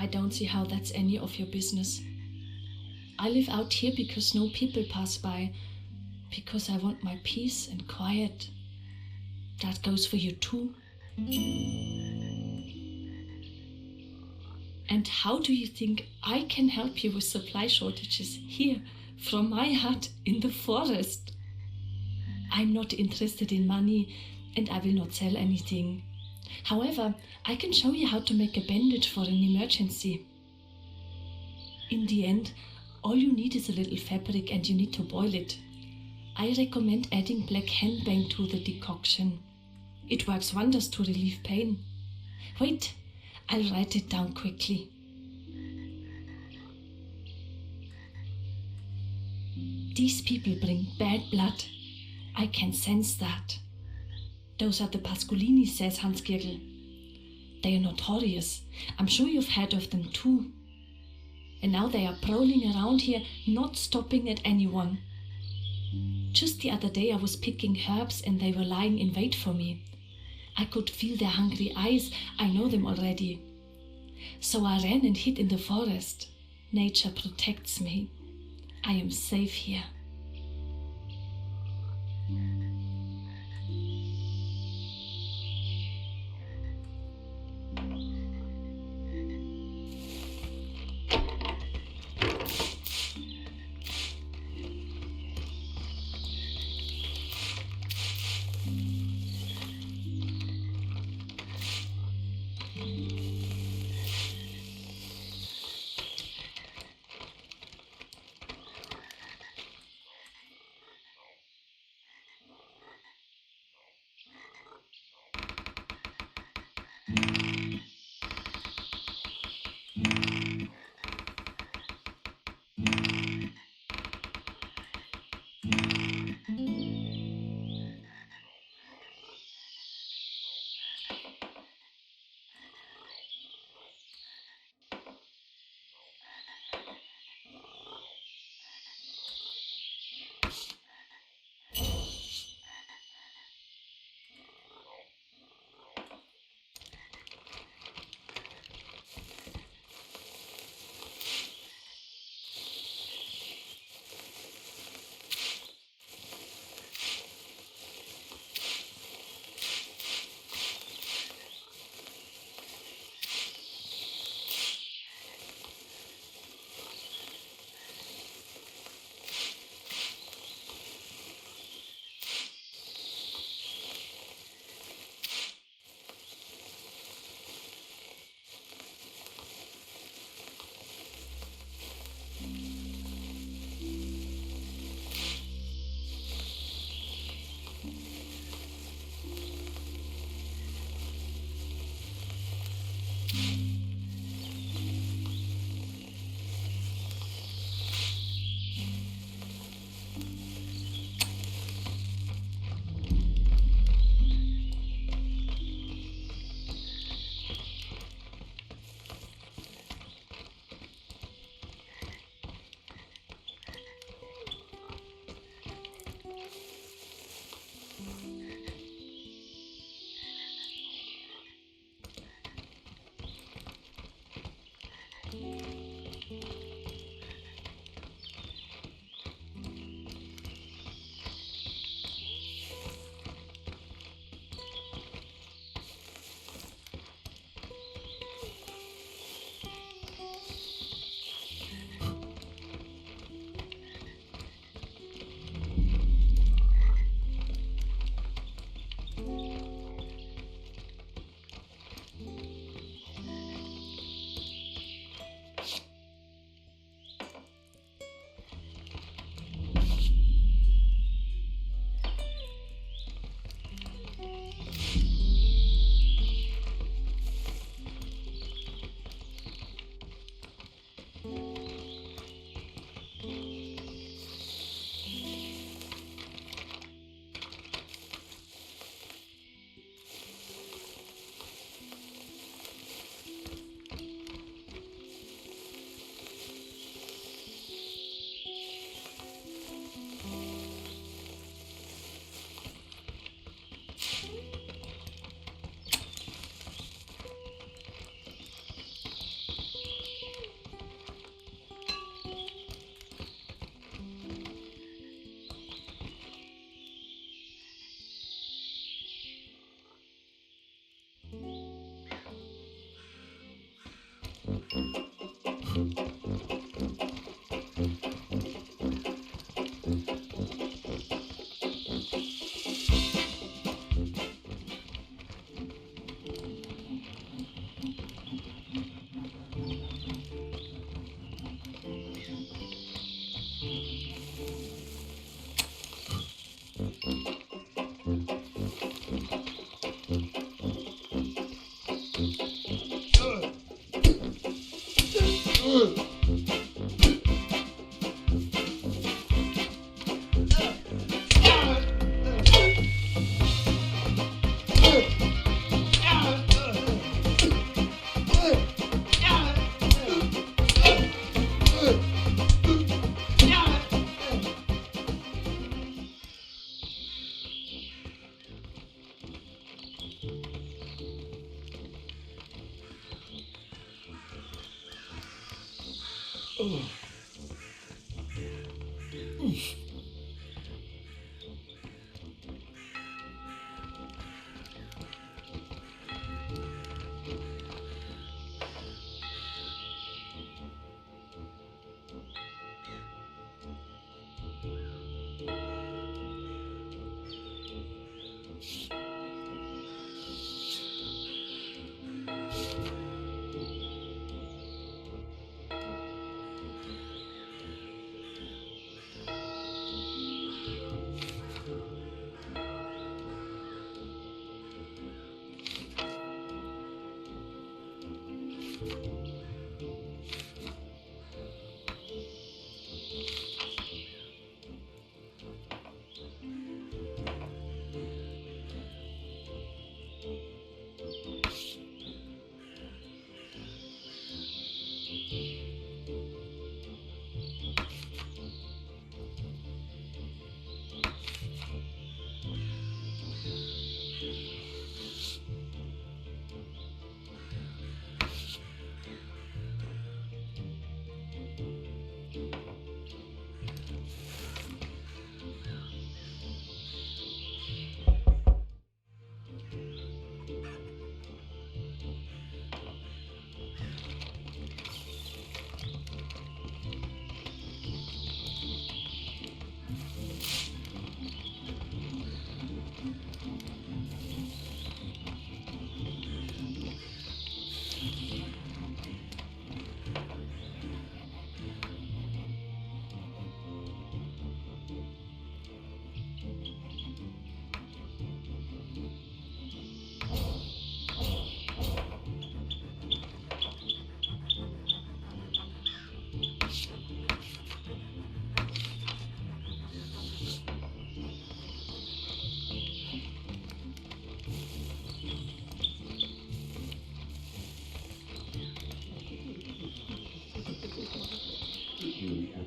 I don't see how that's any of your business. I live out here because no people pass by, because I want my peace and quiet. That goes for you too. And how do you think I can help you with supply shortages here, from my hut in the forest? I'm not interested in money, and I will not sell anything. However, I can show you how to make a bandage for an emergency. In the end, all you need is a little fabric and you need to boil it. I recommend adding black henbane to the decoction. It works wonders to relieve pain. Wait, I'll write it down quickly. These people bring bad blood. I can sense that. Those are the Pascolini, says Hans Giergel. They are notorious. I'm sure you've heard of them too. And now they are prowling around here, not stopping at anyone. Just the other day I was picking herbs and they were lying in wait for me. I could feel their hungry eyes. I know them already. So I ran and hid in the forest. Nature protects me. I am safe here.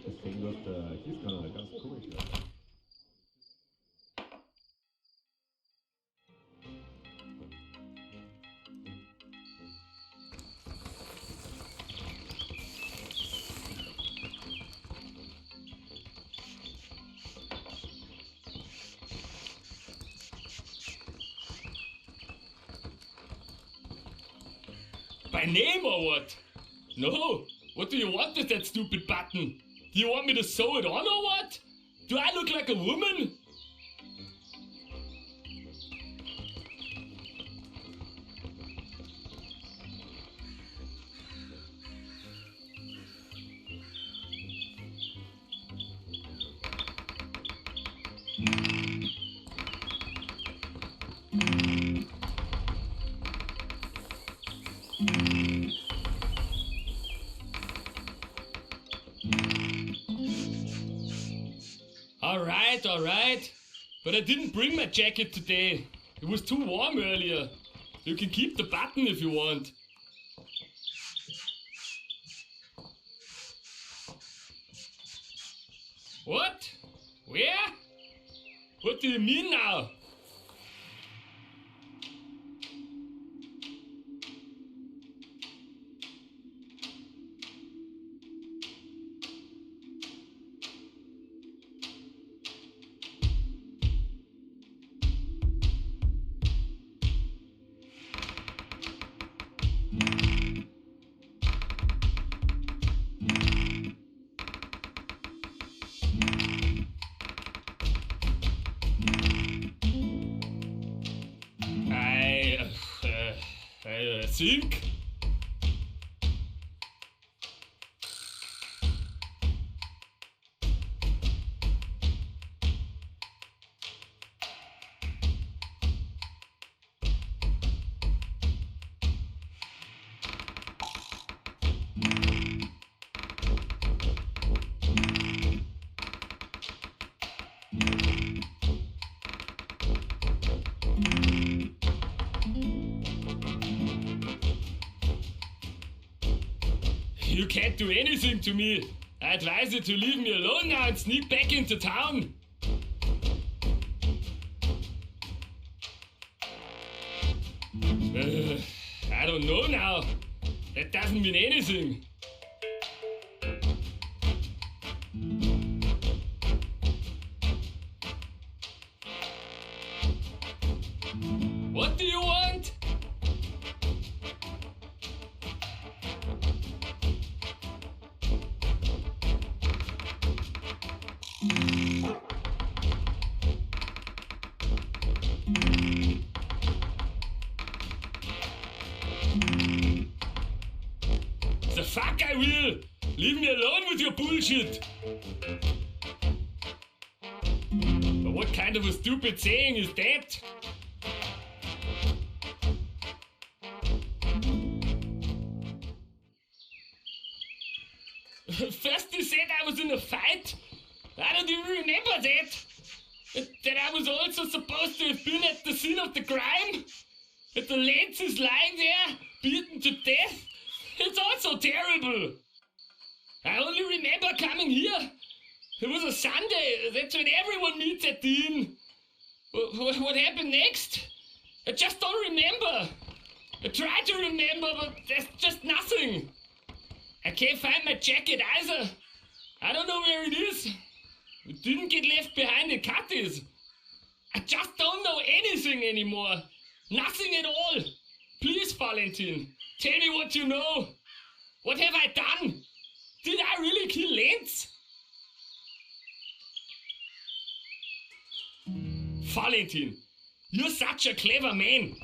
Das Ding aus der Gießkanne, ganz komisch. My name or what? No. What do you want with that stupid button? Do you want me to sew it on or what? Do I look like a woman? Alright. But I didn't bring my jacket today. It was too warm earlier. You can keep the button if you want. What? Where? What do you mean now? I think. You can't do anything to me. I advise you to leave me alone now and sneak back into town. I don't know now. That doesn't mean anything. What do you want? The fuck I will! Leave me alone with your bullshit! But what kind of a stupid saying is that? First you said I was in a fight? I don't even remember that! That I was also supposed to have been at the scene of the crime? That the lens is lying there, beaten to death? It's also terrible! I only remember coming here. It was a Sunday, that's when everyone meets at the inn. What happened next? I just don't remember. I try to remember, but there's just nothing. I can't find my jacket either. I don't know where it is. It didn't get left behind in Cutties. I just don't know anything anymore. Nothing at all. Please, Valentin, tell me what you know. What have I done? Did I really kill Lenz? Valentin, you're such a clever man.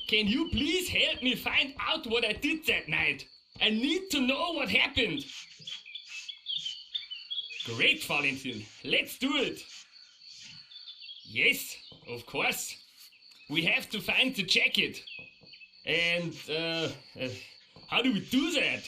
Can you please help me find out what I did that night? I need to know what happened. Great, Valentin. Let's do it. Yes, of course. We have to find the jacket. And, how do we do that?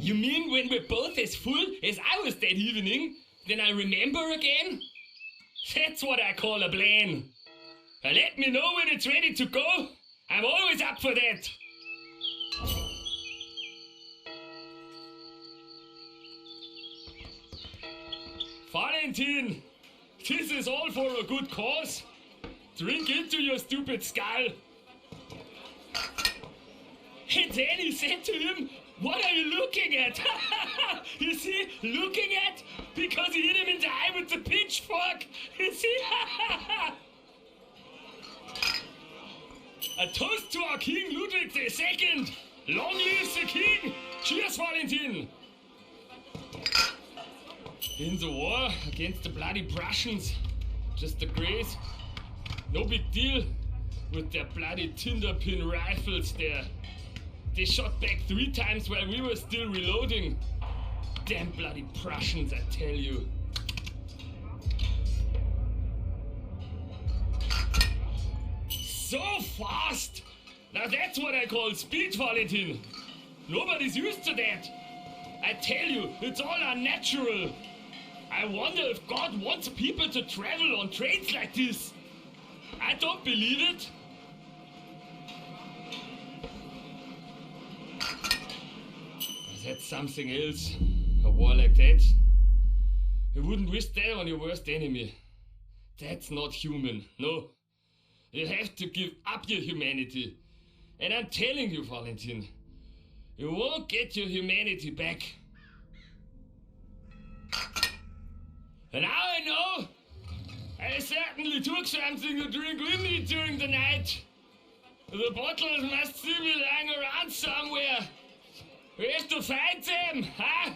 You mean when we're both as full as I was that evening, then I'll remember again? That's what I call a plan. Let me know when it's ready to go. I'm always up for that. Valentin, this is all for a good cause. Drink into your stupid skull. And then he said to him, "What are you looking at?" You see, looking at? Because he hit him in the eye with the pitchfork. You see? A toast to our King Ludwig II. Long live the King. Cheers, Valentin. In the war against the bloody Prussians, just a grace. No big deal with their bloody tinder pin rifles there. They shot back 3 times while we were still reloading. Damn bloody Prussians, I tell you. So fast! Now that's what I call speed, Valentin. Nobody's used to that. I tell you, it's all unnatural. I wonder if God wants people to travel on trains like this. I don't believe it. That's something else. A war like that. You wouldn't wish that on your worst enemy. That's not human, no. You have to give up your humanity. And I'm telling you, Valentin, you won't get your humanity back. And now I know. I certainly took something to drink with me during the night. The bottles must still be lying around somewhere. Where's to find them, huh?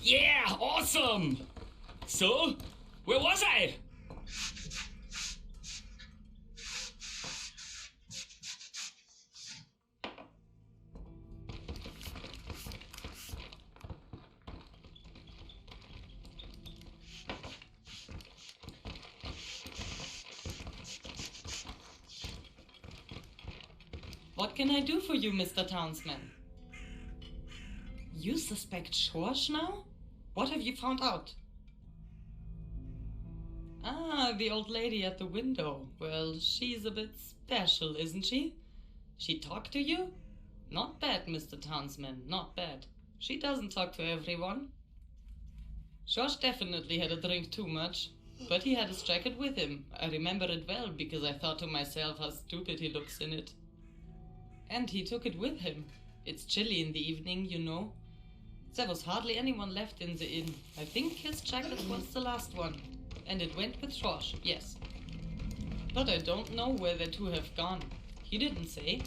Yeah, awesome! So, where was I? What can I do for you, Mr. Townsman? You suspect Schorsch now? What have you found out? Ah, the old lady at the window. Well, she's a bit special, isn't she? She talked to you? Not bad, Mr. Townsman, not bad. She doesn't talk to everyone. Schorsch definitely had a drink too much, but he had his jacket with him. I remember it well because I thought to myself how stupid he looks in it. And he took it with him. It's chilly in the evening, you know. There was hardly anyone left in the inn. I think his jacket was the last one. And it went with Schorsch, yes. But I don't know where the two have gone. He didn't say.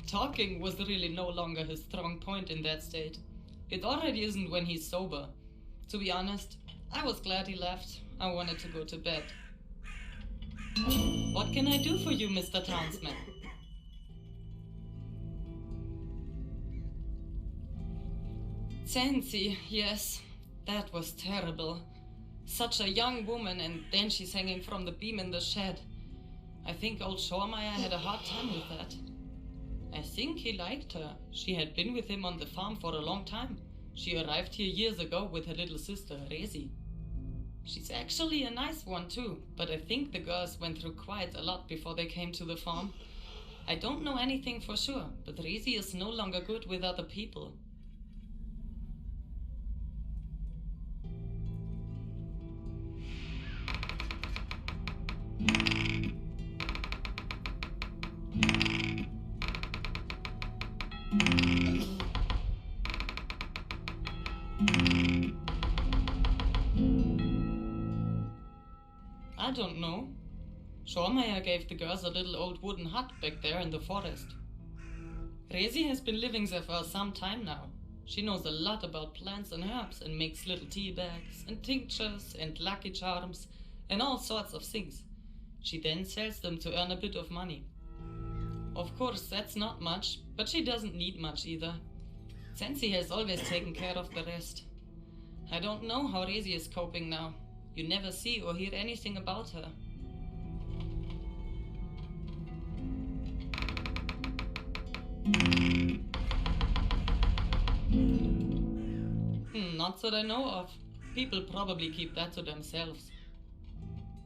Talking was really no longer his strong point in that state. It already isn't when he's sober. To be honest, I was glad he left. I wanted to go to bed. What can I do for you, Mr. Townsman? Sancy, yes, that was terrible. Such a young woman, and then she's hanging from the beam in the shed. I think old Schormeyer had a hard time with that. I think he liked her. She had been with him on the farm for a long time. She arrived here years ago with her little sister, Resi. She's actually a nice one too, but I think the girls went through quite a lot before they came to the farm. I don't know anything for sure, but Resi is no longer good with other people. I don't know. Schormeyer gave the girls a little old wooden hut back there in the forest. Resi has been living there for some time now. She knows a lot about plants and herbs and makes little tea bags and tinctures and lucky charms and all sorts of things. She then sells them to earn a bit of money. Of course, that's not much, but she doesn't need much either. Sensi has always taken care of the rest. I don't know how Resi is coping now. You never see or hear anything about her. Not that I know of. People probably keep that to themselves.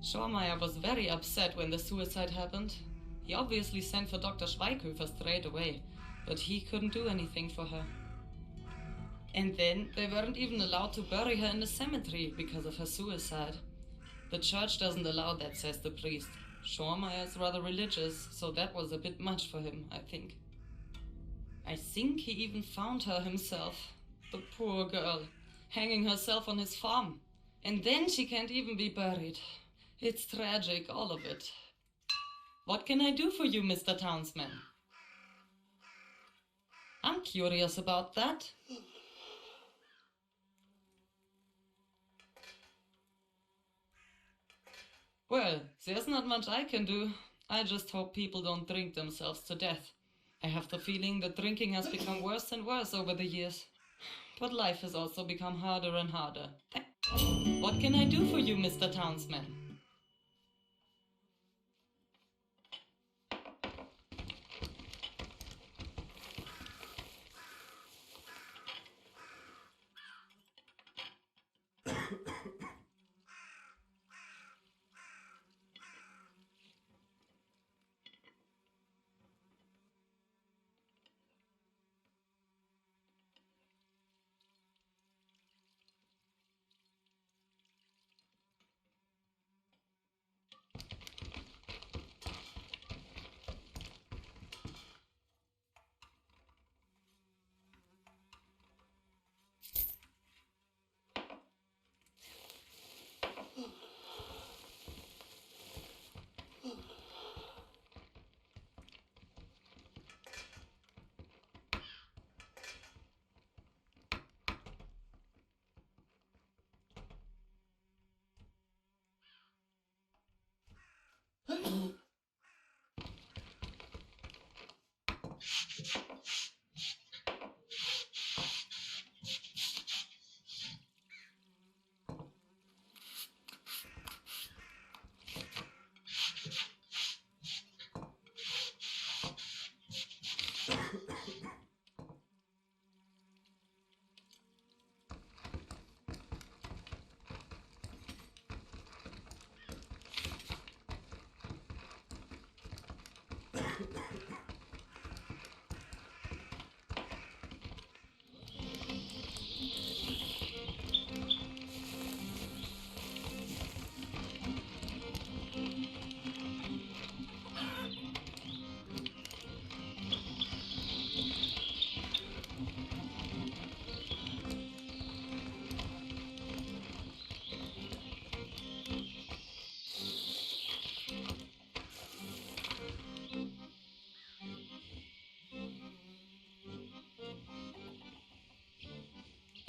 Schormeyer was very upset when the suicide happened. He obviously sent for Dr. Schweighöfer straight away, but he couldn't do anything for her. And then they weren't even allowed to bury her in the cemetery because of her suicide. The church doesn't allow that, says the priest. Schormeyer is rather religious, so that was a bit much for him, I think. I think he even found her himself. The poor girl, hanging herself on his farm. And then she can't even be buried. It's tragic, all of it. What can I do for you, Mr. Townsman? I'm curious about that. Well, there's not much I can do. I just hope people don't drink themselves to death. I have the feeling that drinking has become worse and worse over the years. But life has also become harder and harder. What can I do for you, Mr. Townsman?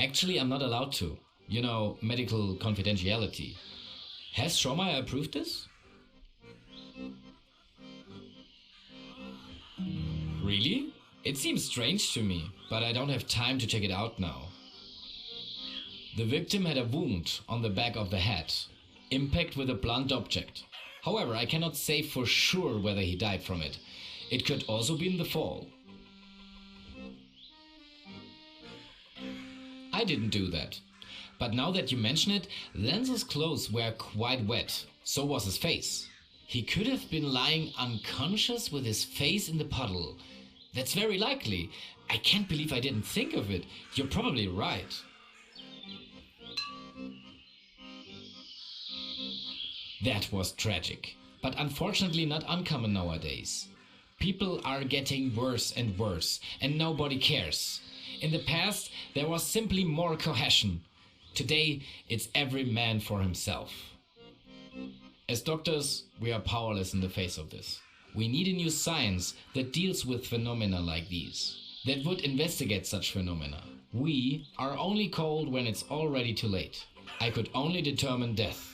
Actually, I'm not allowed to. You know, medical confidentiality. Has Schormeyer approved this? Really? It seems strange to me, but I don't have time to check it out now. The victim had a wound on the back of the head, impact with a blunt object. However, I cannot say for sure whether he died from it. It could also be in the fall. I didn't do that. But now that you mention it, Lenz's clothes were quite wet. So was his face. He could have been lying unconscious with his face in the puddle. That's very likely. I can't believe I didn't think of it. You're probably right. That was tragic, but unfortunately not uncommon nowadays. People are getting worse and worse, and nobody cares. In the past, there was simply more cohesion. Today, it's every man for himself. As doctors, we are powerless in the face of this. We need a new science that deals with phenomena like these, that would investigate such phenomena. We are only called when it's already too late. I could only determine death.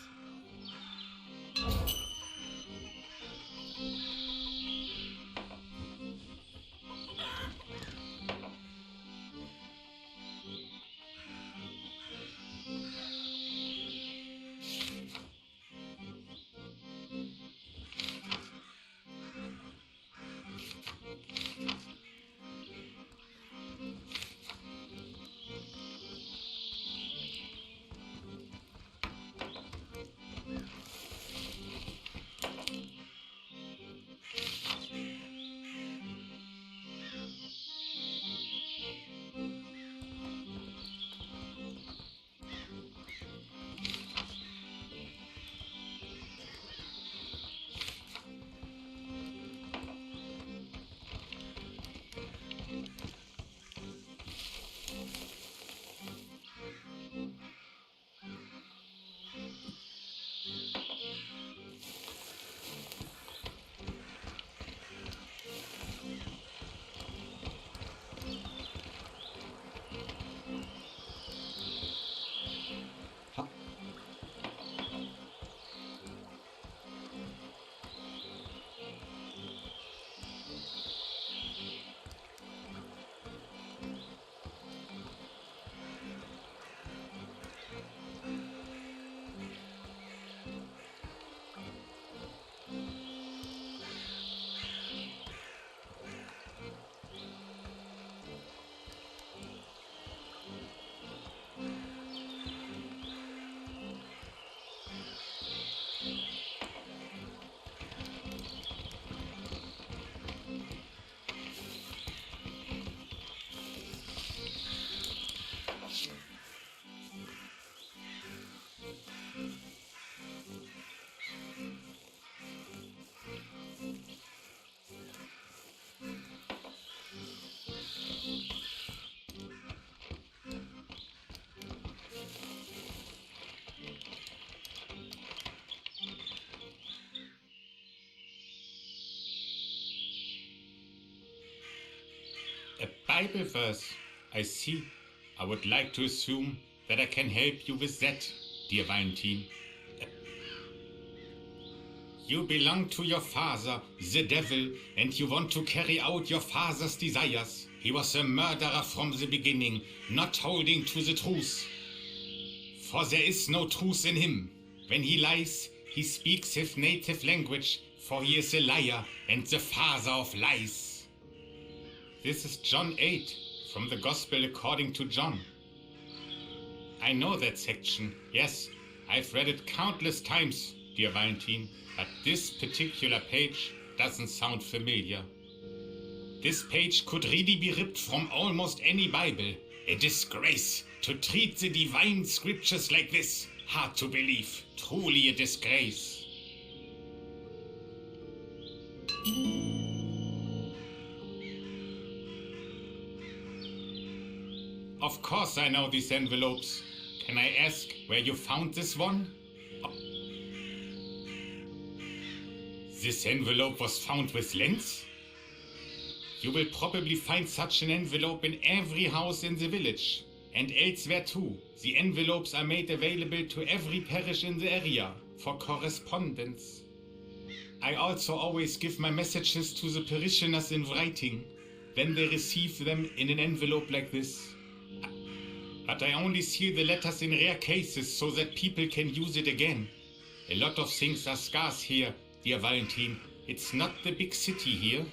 A Bible verse. I see. I would like to assume that I can help you with that, dear Valentin. You belong to your father, the devil, and you want to carry out your father's desires. He was a murderer from the beginning, not holding to the truth. For there is no truth in him. When he lies, he speaks his native language, for he is a liar and the father of lies. This is John 8, from the Gospel according to John. I know that section, yes, I've read it countless times, dear Valentin, but this particular page doesn't sound familiar. This page could really be ripped from almost any Bible. A disgrace to treat the divine scriptures like this. Hard to believe, truly a disgrace. Of course I know these envelopes. Can I ask where you found this one? Oh. This envelope was found with Lenz? You will probably find such an envelope in every house in the village. And elsewhere too, the envelopes are made available to every parish in the area for correspondence. I also always give my messages to the parishioners in writing, then they receive them in an envelope like this. But I only seal the letters in rare cases so that people can use it again. A lot of things are scarce here, dear Valentine. It's not the big city here.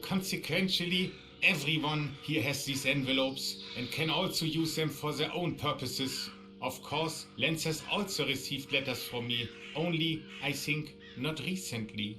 Consequently, everyone here has these envelopes and can also use them for their own purposes. Of course, Lenz has also received letters from me, only, I think, not recently.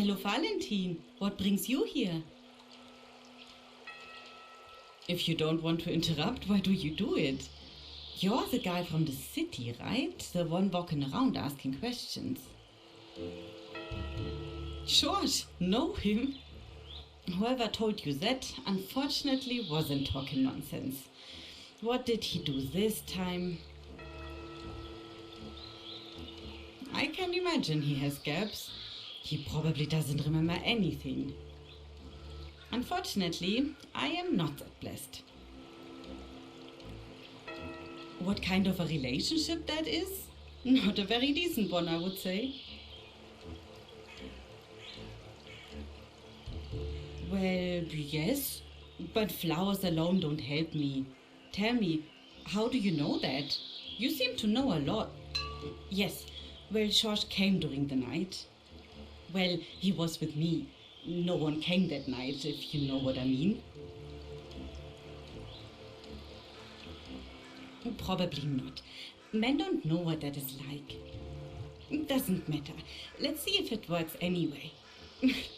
Hello, Valentine. What brings you here? If you don't want to interrupt, why do you do it? You're the guy from the city, right? The one walking around asking questions. Schorsch, know him? Whoever told you that, unfortunately, wasn't talking nonsense. What did he do this time? I can imagine he has gaps. He probably doesn't remember anything. Unfortunately, I am not that blessed. What kind of a relationship that is? Not a very decent one, I would say. Well, yes, but flowers alone don't help me. Tell me, how do you know that? You seem to know a lot. Yes, well, Schorsch came during the night. Well, he was with me. No one came that night, if you know what I mean. Probably not. Men don't know what that is like. It doesn't matter. Let's see if it works anyway.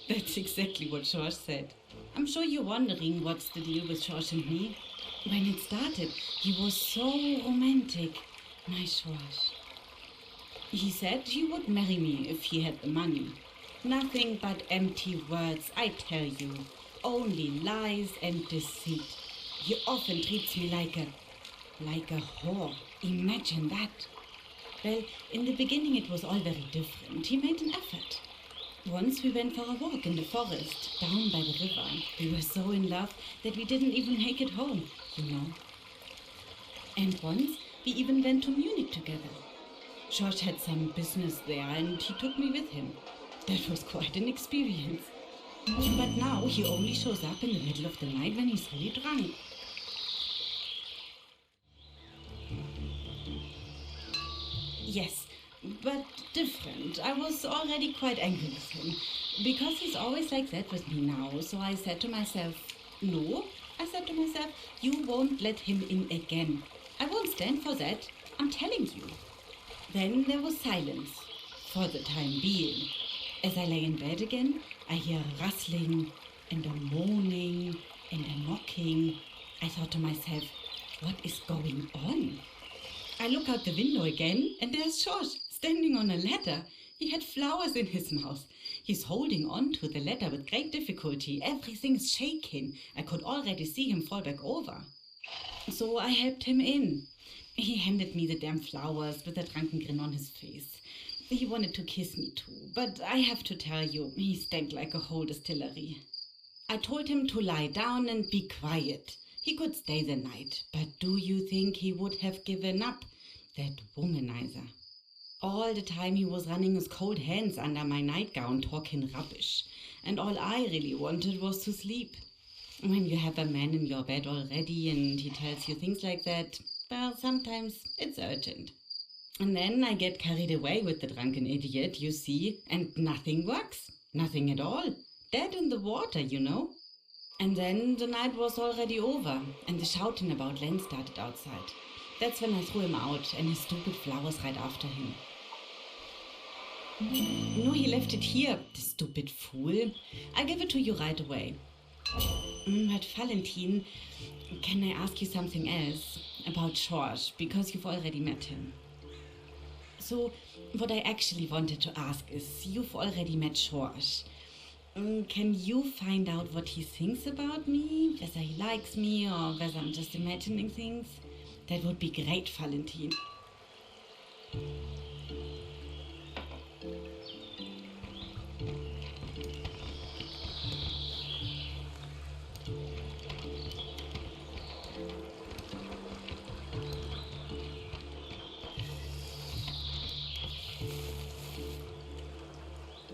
That's exactly what Schorsch said. I'm sure you're wondering what's the deal with Schorsch and me. When it started, he was so romantic. My Schorsch. He said he would marry me if he had the money. Nothing but empty words, I tell you. Only lies and deceit. He often treats me like a whore. Imagine that. Well, in the beginning it was all very different. He made an effort. Once we went for a walk in the forest, down by the river. We were so in love that we didn't even make it home, you know. And once we even went to Munich together. Schorsch had some business there and he took me with him. That was quite an experience. But now he only shows up in the middle of the night when he's really drunk. Yes, but different. I was already quite angry with him, because he's always like that with me now. So I said to myself, no. I said to myself, you won't let him in again. I won't stand for that. I'm telling you. Then there was silence, for the time being. As I lay in bed again, I hear a rustling and a moaning and a knocking. I thought to myself, what is going on? I look out the window again, and there's Schorsch standing on a ladder. He had flowers in his mouth. He's holding on to the ladder with great difficulty. Everything's shaking. I could already see him fall back over. So I helped him in. He handed me the damn flowers with a drunken grin on his face. He wanted to kiss me too, but I have to tell you, he stank like a whole distillery. I told him to lie down and be quiet. He could stay the night, but do you think he would have given up? That womanizer. All the time he was running his cold hands under my nightgown talking rubbish, and all I really wanted was to sleep. When you have a man in your bed already and he tells you things like that, well, sometimes it's urgent. And then I get carried away with the drunken idiot, you see, and nothing works. Nothing at all. Dead in the water, you know. And then the night was already over, and the shouting about Len started outside. That's when I threw him out, and his stupid flowers right after him. No, he left it here, the stupid fool. I'll give it to you right away. But Valentine, can I ask you something else? About Schorsch, because you've already met him. So, what I actually wanted to ask is, you've already met Schorsch. Can you find out what he thinks about me? Whether he likes me or whether I'm just imagining things? That would be great, Valentine.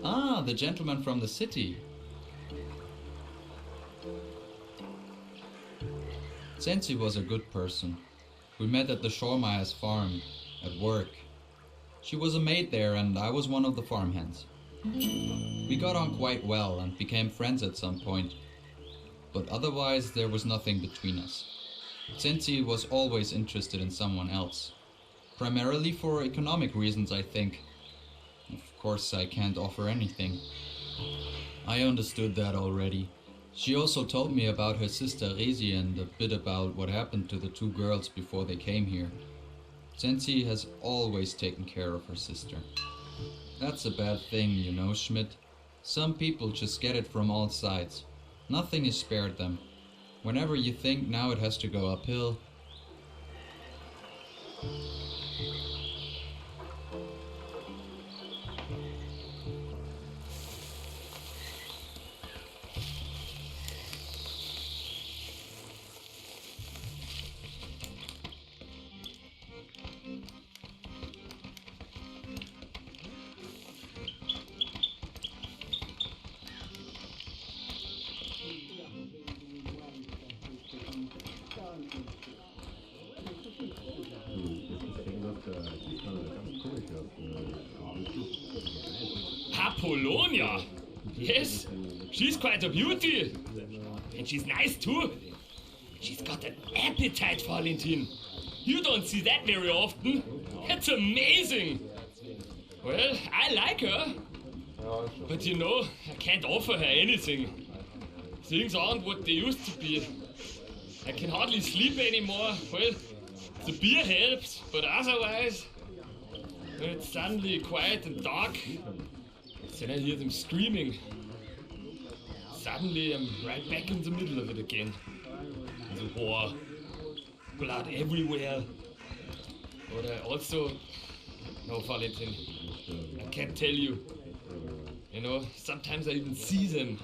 Ah, the gentleman from the city. Sensi was a good person. We met at the Schormeyer's farm, at work. She was a maid there and I was one of the farmhands. We got on quite well and became friends at some point, but otherwise there was nothing between us. Sensi was always interested in someone else, primarily for economic reasons, I think. Of course, I can't offer anything. I understood that already. She also told me about her sister Risi and a bit about what happened to the two girls before they came here. Sensi has always taken care of her sister. That's a bad thing, you know, Schmidt. Some people just get it from all sides. Nothing is spared them. Whenever you think now it has to go uphill, Alpollonia? Yes, she's quite a beauty. And she's nice too. She's got an appetite, Valentin. You don't see that very often. That's amazing. Well, I like her. But you know, I can't offer her anything. Things aren't what they used to be. I can hardly sleep anymore. Well, the beer helps, but otherwise, when it's suddenly quiet and dark, then I hear them screaming. Suddenly I'm right back in the middle of it again. The war, blood everywhere. But I also, no, Valentin, I can't tell you. You know, sometimes I even see them.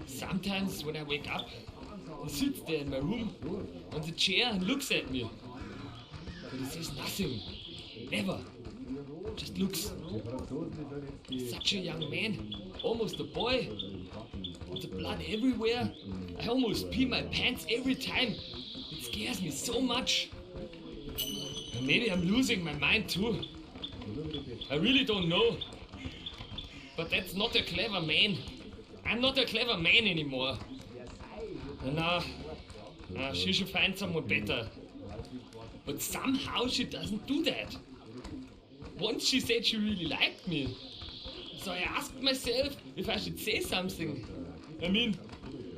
Sometimes when I wake up, he sits there in my room on the chair and looks at me. But he says nothing. Never. Just looks. Such a young man. Almost a boy. With the blood everywhere. I almost pee my pants every time. It scares me so much. And maybe I'm losing my mind too. I really don't know. But that's not a clever man. I'm not a clever man anymore. No, she should find someone better. But somehow she doesn't do that. Once she said she really liked me. So I asked myself if I should say something. I mean,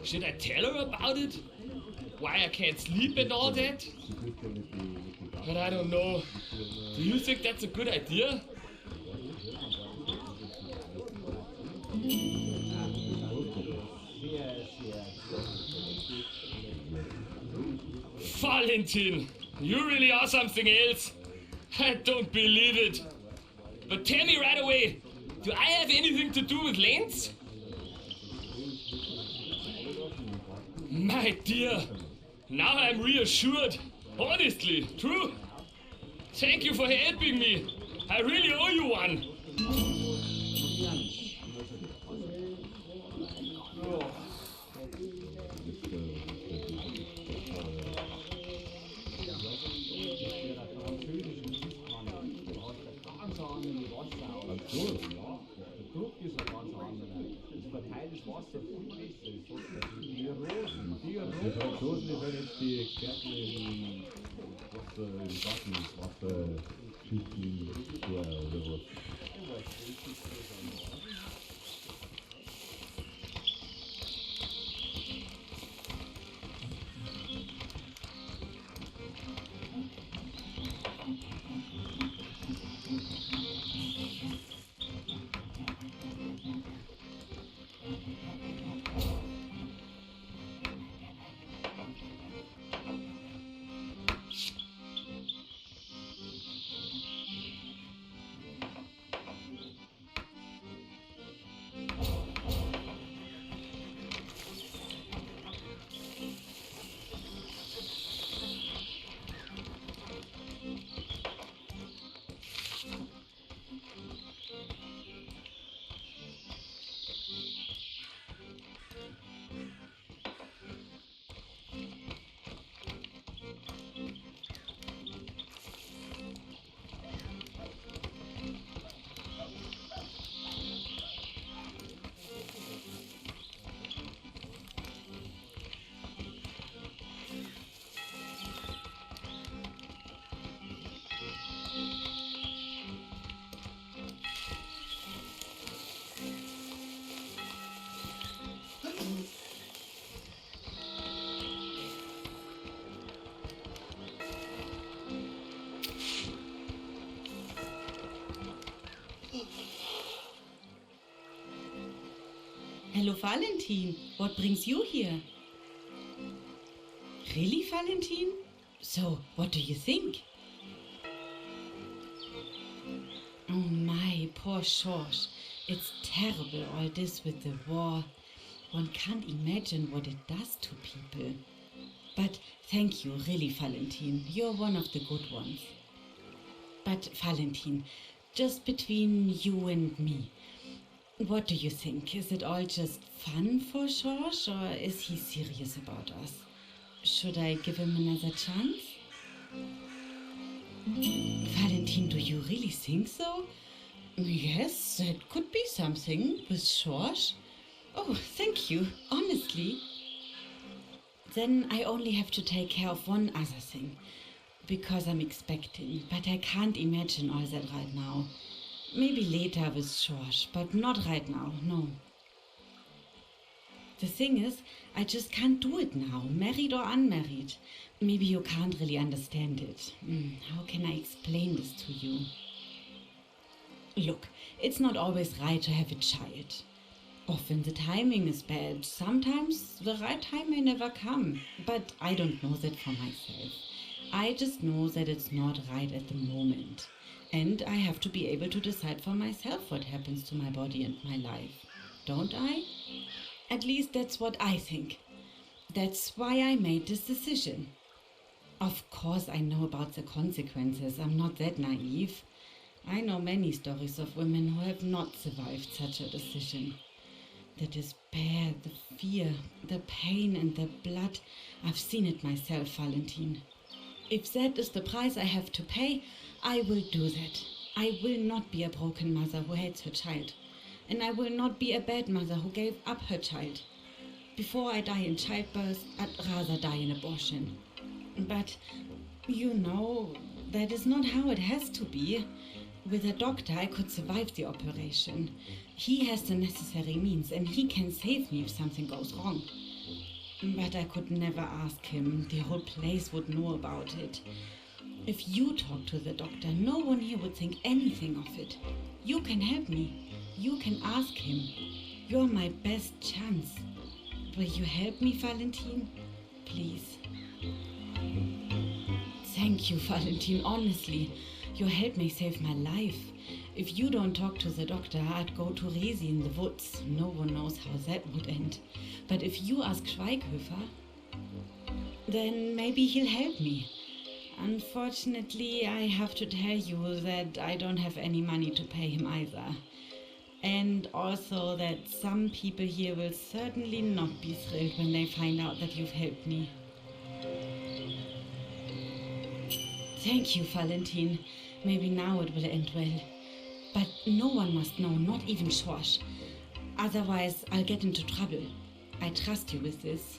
should I tell her about it? Why I can't sleep and all that? But I don't know. Do you think that's a good idea? Valentin, you really are something else. I don't believe it. But tell me right away, do I have anything to do with Lenz? My dear, now I'm reassured. Honestly, true. Thank you for helping me. I really owe you one. Die Franzosen, die werden jetzt die Experten in Waffenschichten oder was. Hello, Valentine. What brings you here? Really, Valentine? So, what do you think? Oh my, poor Schorsch. It's terrible, all this with the war. One can't imagine what it does to people. But thank you, really, Valentine. You're one of the good ones. But, Valentine, just between you and me, what do you think? Is it all just fun for Schorsch, or is he serious about us? Should I give him another chance? Valentine, do you really think so? Yes, it could be something with Schorsch. Oh, thank you, honestly. Then I only have to take care of one other thing, because I'm expecting, but I can't imagine all that right now. Maybe later with Schorsch, but not right now, no. The thing is, I just can't do it now, married or unmarried. Maybe you can't really understand it. How can I explain this to you? Look, it's not always right to have a child. Often the timing is bad. Sometimes the right time may never come. But I don't know that for myself. I just know that it's not right at the moment. And I have to be able to decide for myself what happens to my body and my life. Don't I? At least that's what I think. That's why I made this decision. Of course I know about the consequences. I'm not that naive. I know many stories of women who have not survived such a decision. The despair, the fear, the pain and the blood. I've seen it myself, Valentine. If that is the price I have to pay, I will do that. I will not be a broken mother who hates her child. And I will not be a bad mother who gave up her child. Before I die in childbirth, I'd rather die in abortion. But, you know, that is not how it has to be. With a doctor, I could survive the operation. He has the necessary means, and he can save me if something goes wrong. But I could never ask him. The whole place would know about it. If you talk to the doctor, no one here would think anything of it. You can help me. You can ask him. You're my best chance. Will you help me, Valentine? Please. Thank you, Valentine, honestly. Your help may save my life. If you don't talk to the doctor, I'd go to Resi in the woods. No one knows how that would end. But if you ask Schweighöfer, then maybe he'll help me. Unfortunately, I have to tell you that I don't have any money to pay him either. And also that some people here will certainly not be thrilled when they find out that you've helped me. Thank you, Valentine. Maybe now it will end well. But no one must know, not even Schorsch. Otherwise, I'll get into trouble. I trust you with this.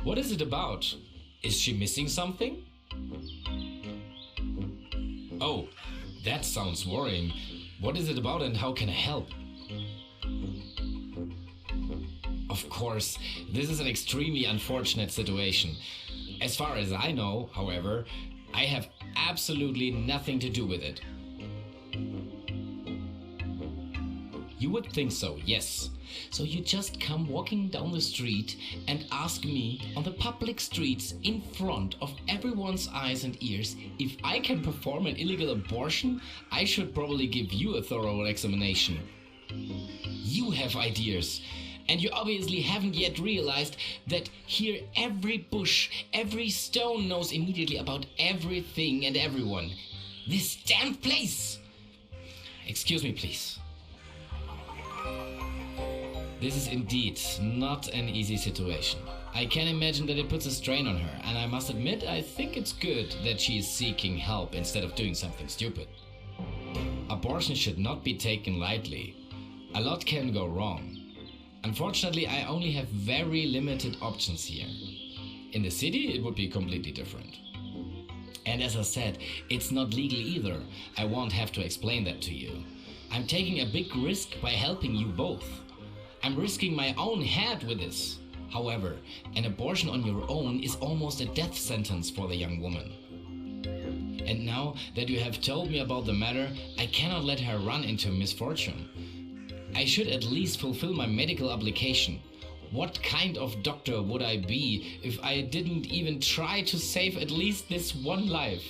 What is it about? Is she missing something? Oh, that sounds worrying. What is it about and how can I help? Of course, this is an extremely unfortunate situation. As far as I know, however, I have absolutely nothing to do with it. You would think so, yes. So you just come walking down the street and ask me on the public streets in front of everyone's eyes and ears if I can perform an illegal abortion? I should probably give you a thorough examination. You have ideas, and you obviously haven't yet realized that here every bush, every stone knows immediately about everything and everyone. This damn place! Excuse me, please. This is indeed not an easy situation. I can imagine that it puts a strain on her, and I must admit I think it's good that she is seeking help instead of doing something stupid. Abortion should not be taken lightly. A lot can go wrong. Unfortunately, I only have very limited options here. In the city, it would be completely different. And as I said, it's not legal either. I won't have to explain that to you. I'm taking a big risk by helping you both. I'm risking my own head with this. However, an abortion on your own is almost a death sentence for the young woman. And now that you have told me about the matter, I cannot let her run into misfortune. I should at least fulfill my medical obligation. What kind of doctor would I be if I didn't even try to save at least this one life?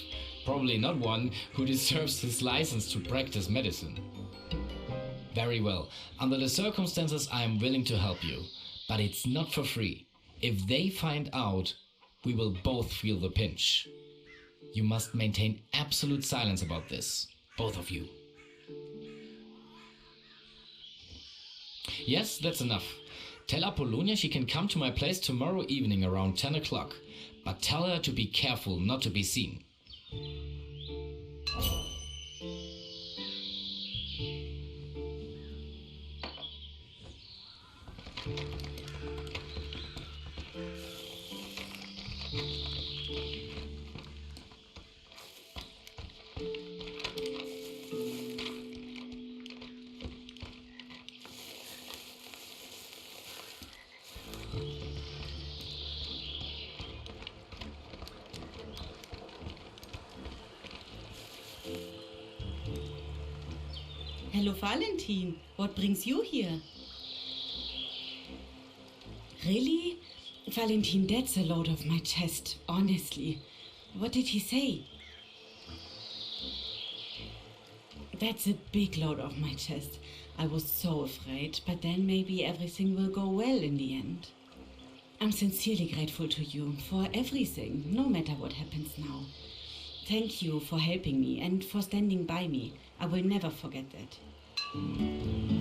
Probably not one who deserves his license to practice medicine. Very well. Under the circumstances, I am willing to help you. But it's not for free. If they find out, we will both feel the pinch. You must maintain absolute silence about this. Both of you. Yes, that's enough. Tell Apollonia she can come to my place tomorrow evening around 10 o'clock. But tell her to be careful not to be seen. Hello, Valentin. What brings you here? Really? Valentin, that's a load off my chest, honestly. What did he say? That's a big load off my chest. I was so afraid, but then maybe everything will go well in the end. I'm sincerely grateful to you for everything, no matter what happens now. Thank you for helping me and for standing by me. I will never forget that.